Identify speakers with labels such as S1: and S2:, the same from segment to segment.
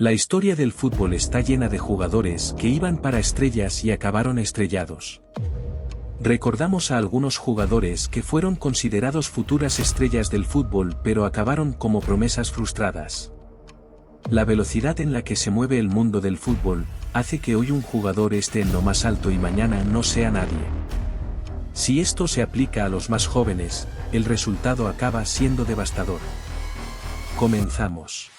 S1: La historia del fútbol está llena de jugadores que iban para estrellas y acabaron estrellados. Recordamos a algunos jugadores que fueron considerados futuras estrellas del fútbol pero acabaron como promesas frustradas. La velocidad en la que se mueve el mundo del fútbol hace que hoy un jugador esté en lo más alto y mañana no sea nadie. Si esto se aplica a los más jóvenes, el resultado acaba siendo devastador. Comenzamos.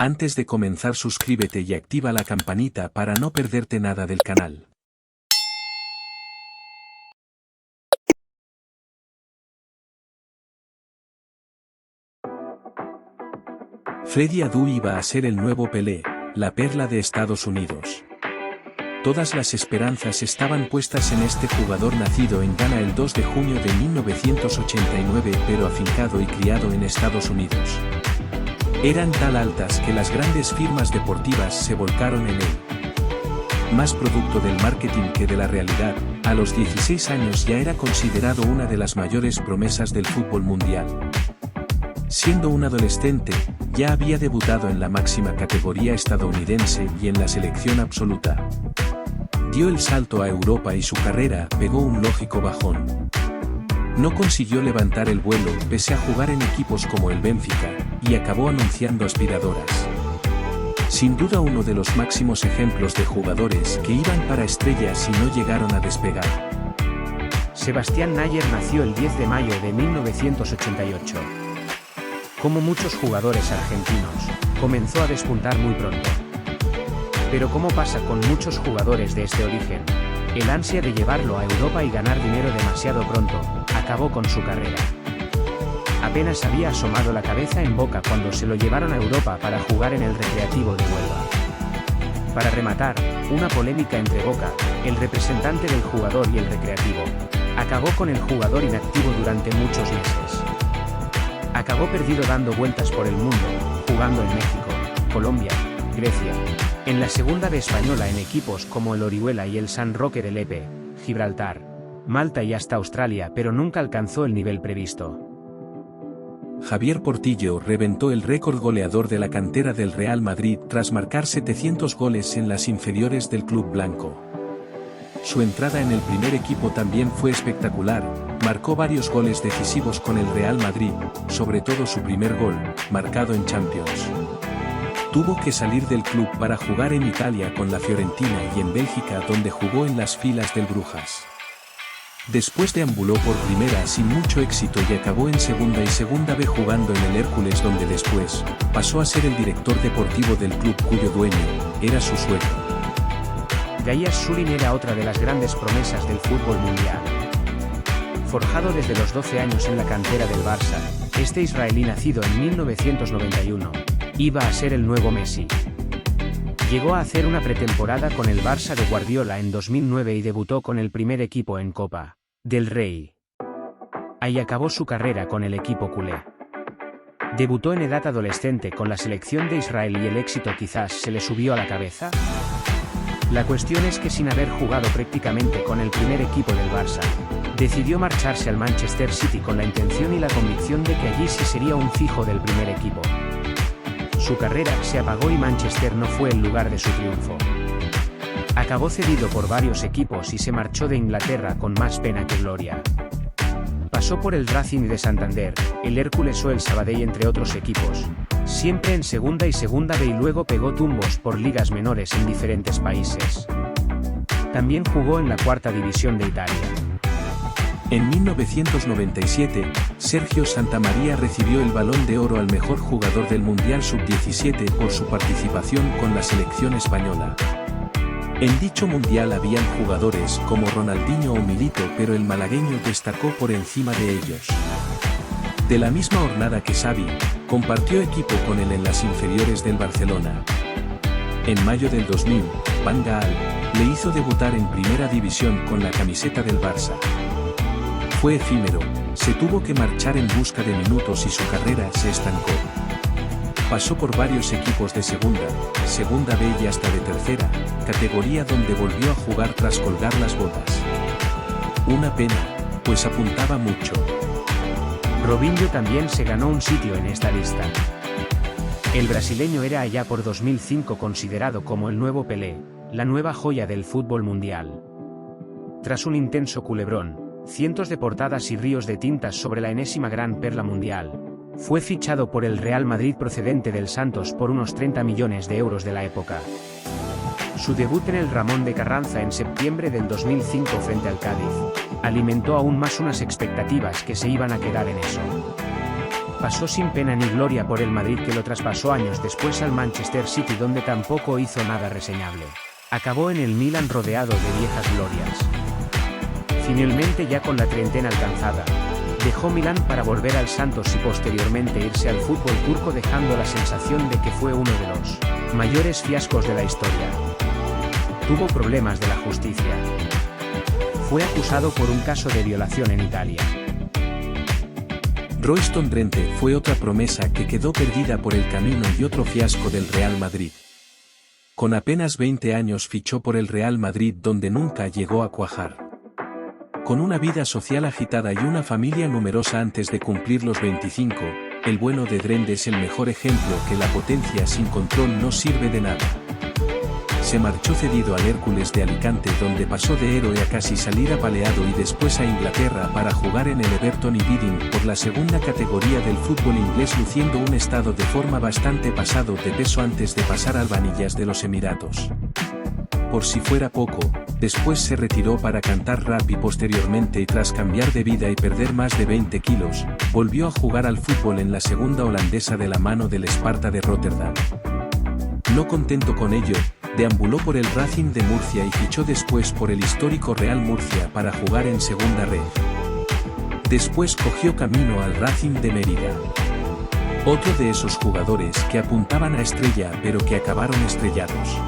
S1: Antes de comenzar, suscríbete y activa la campanita para no perderte nada del canal. Freddie Adu iba a ser el nuevo Pelé, la perla de Estados Unidos. Todas las esperanzas estaban puestas en este jugador nacido en Ghana el 2 de junio de 1989 pero afincado y criado en Estados Unidos. Eran tan altas que las grandes firmas deportivas se volcaron en él. Más producto del marketing que de la realidad, a los 16 años ya era considerado una de las mayores promesas del fútbol mundial. Siendo un adolescente, ya había debutado en la máxima categoría estadounidense y en la selección absoluta. Dio el salto a Europa y su carrera pegó un lógico bajón. No consiguió levantar el vuelo pese a jugar en equipos como el Benfica, y acabó anunciando aspiradoras. Sin duda uno de los máximos ejemplos de jugadores que iban para estrellas y no llegaron a despegar.
S2: Sebastián Haller nació el 10 de mayo de 1988. Como muchos jugadores argentinos, comenzó a despuntar muy pronto. Pero como pasa con muchos jugadores de este origen, el ansia de llevarlo a Europa y ganar dinero demasiado pronto, acabó con su carrera. Apenas había asomado la cabeza en Boca cuando se lo llevaron a Europa para jugar en el Recreativo de Huelva. Para rematar, una polémica entre Boca, el representante del jugador y el Recreativo, acabó con el jugador inactivo durante muchos meses. Acabó perdido dando vueltas por el mundo, jugando en México, Colombia, Grecia, en la segunda B española en equipos como el Orihuela y el San Roque de Lepe, Gibraltar, Malta y hasta Australia, pero nunca alcanzó el nivel previsto.
S1: Javier Portillo reventó el récord goleador de la cantera del Real Madrid tras marcar 700 goles en las inferiores del club blanco. Su entrada en el primer equipo también fue espectacular, marcó varios goles decisivos con el Real Madrid, sobre todo su primer gol, marcado en Champions. Tuvo que salir del club para jugar en Italia con la Fiorentina y en Bélgica donde jugó en las filas del Brujas. Después deambuló por primera sin mucho éxito y acabó en segunda y segunda B jugando en el Hércules donde después pasó a ser el director deportivo del club cuyo dueño era su suegro.
S2: Gayas Sulin era otra de las grandes promesas del fútbol mundial. Forjado desde los 12 años en la cantera del Barça, este israelí nacido en 1991, iba a ser el nuevo Messi. Llegó a hacer una pretemporada con el Barça de Guardiola en 2009 y debutó con el primer equipo en Copa del Rey. Ahí acabó su carrera con el equipo culé. Debutó en edad adolescente con la selección de Israel y el éxito quizás se le subió a la cabeza. La cuestión es que sin haber jugado prácticamente con el primer equipo del Barça, decidió marcharse al Manchester City con la intención y la convicción de que allí sí sería un fijo del primer equipo. Su carrera se apagó y Manchester no fue el lugar de su triunfo. Acabó cedido por varios equipos y se marchó de Inglaterra con más pena que gloria. Pasó por el Racing de Santander, el Hércules o el Sabadell entre otros equipos, siempre en segunda y segunda B y luego pegó tumbos por ligas menores en diferentes países. También jugó en la cuarta división de Italia.
S1: En 1997, Sergio Santamaría recibió el Balón de Oro al mejor jugador del Mundial Sub-17 por su participación con la selección española. En dicho mundial habían jugadores como Ronaldinho o Milito, pero el malagueño destacó por encima de ellos. De la misma hornada que Xavi, compartió equipo con él en las inferiores del Barcelona. En mayo del 2000, Van Gaal le hizo debutar en primera división con la camiseta del Barça. Fue efímero, se tuvo que marchar en busca de minutos y su carrera se estancó. Pasó por varios equipos de segunda B y hasta de tercera, categoría donde volvió a jugar tras colgar las botas. Una pena, pues apuntaba mucho.
S2: Robinho también se ganó un sitio en esta lista. El brasileño era allá por 2005 considerado como el nuevo Pelé, la nueva joya del fútbol mundial. Tras un intenso culebrón, cientos de portadas y ríos de tintas sobre la enésima gran perla mundial, fue fichado por el Real Madrid procedente del Santos por unos 30 millones de euros de la época. Su debut en el Ramón de Carranza en septiembre del 2005 frente al Cádiz, alimentó aún más unas expectativas que se iban a quedar en eso. Pasó sin pena ni gloria por el Madrid, que lo traspasó años después al Manchester City, donde tampoco hizo nada reseñable. Acabó en el Milan rodeado de viejas glorias. Finalmente, ya con la treintena alcanzada, dejó Milán para volver al Santos y posteriormente irse al fútbol turco, dejando la sensación de que fue uno de los mayores fiascos de la historia. Tuvo problemas de la justicia. Fue acusado por un caso de violación en Italia.
S1: Royston Drenthe fue otra promesa que quedó perdida por el camino y otro fiasco del Real Madrid. Con apenas 20 años fichó por el Real Madrid, donde nunca llegó a cuajar. Con una vida social agitada y una familia numerosa antes de cumplir los 25, el bueno de Drenthe es el mejor ejemplo que la potencia sin control no sirve de nada. Se marchó cedido al Hércules de Alicante, donde pasó de héroe a casi salir apaleado, y después a Inglaterra para jugar en el Everton y Reading por la segunda categoría del fútbol inglés, luciendo un estado de forma bastante pasado de peso antes de pasar al Vanillas de los Emiratos. Por si fuera poco, después se retiró para cantar rap y posteriormente, y tras cambiar de vida y perder más de 20 kilos, volvió a jugar al fútbol en la segunda holandesa de la mano del Sparta de Rotterdam. No contento con ello, deambuló por el Racing de Murcia y fichó después por el histórico Real Murcia para jugar en segunda red. Después cogió camino al Racing de Mérida. Otro de esos jugadores que apuntaban a estrella pero que acabaron estrellados.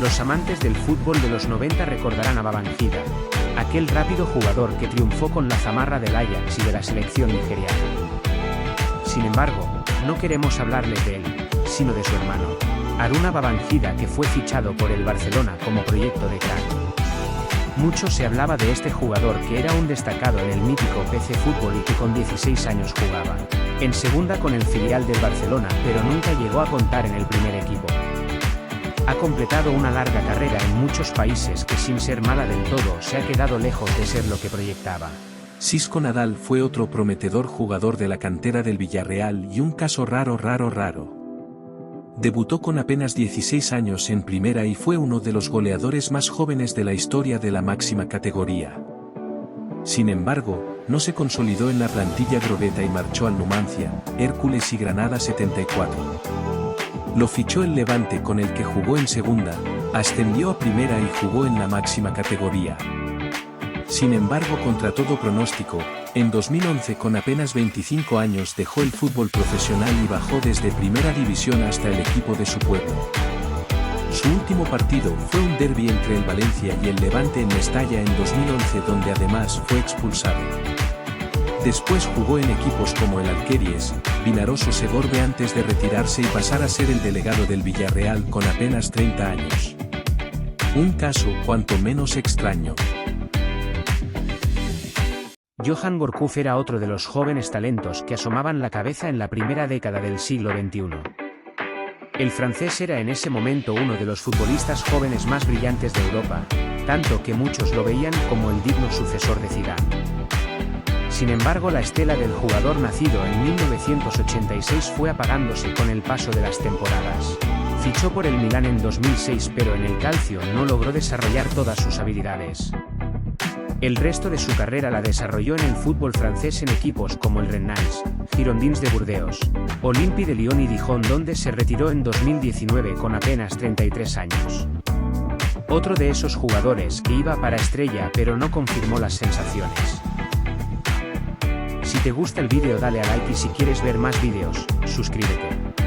S2: Los amantes del fútbol de los 90 recordarán a Babangida, aquel rápido jugador que triunfó con la zamarra del Ajax y de la selección nigeriana. Sin embargo, no queremos hablarles de él, sino de su hermano, Haruna Babangida, que fue fichado por el Barcelona como proyecto de crack. Mucho se hablaba de este jugador, que era un destacado en el mítico PC Fútbol y que con 16 años jugaba en segunda con el filial del Barcelona, pero nunca llegó a contar en el primer equipo. Ha completado una larga carrera en muchos países que, sin ser mala del todo, se ha quedado lejos de ser lo que proyectaba.
S1: Xisco Nadal fue otro prometedor jugador de la cantera del Villarreal y un caso raro. Debutó con apenas 16 años en primera y fue uno de los goleadores más jóvenes de la historia de la máxima categoría. Sin embargo, no se consolidó en la plantilla grobeta y marchó al Numancia, Hércules y Granada 74. Lo fichó el Levante, con el que jugó en segunda, ascendió a primera y jugó en la máxima categoría. Sin embargo, contra todo pronóstico, en 2011, con apenas 25 años, dejó el fútbol profesional y bajó desde primera división hasta el equipo de su pueblo. Su último partido fue un derbi entre el Valencia y el Levante en Mestalla en 2011, donde además fue expulsado. Después jugó en equipos como el Alqueries, Vinaroso Segorbe antes de retirarse y pasar a ser el delegado del Villarreal con apenas 30 años. Un caso cuanto menos extraño.
S2: Johan Gourcuff era otro de los jóvenes talentos que asomaban la cabeza en la primera década del siglo XXI. El francés era en ese momento uno de los futbolistas jóvenes más brillantes de Europa, tanto que muchos lo veían como el digno sucesor de Zidane. Sin embargo, la estela del jugador nacido en 1986 fue apagándose con el paso de las temporadas. Fichó por el Milán en 2006, pero en el Calcio no logró desarrollar todas sus habilidades. El resto de su carrera la desarrolló en el fútbol francés en equipos como el Rennes, Girondins de Burdeos, Olympique de Lyon y Dijon, donde se retiró en 2019 con apenas 33 años. Otro de esos jugadores que iba para estrella pero no confirmó las sensaciones. Si te gusta el vídeo, dale a like, y si quieres ver más vídeos, suscríbete.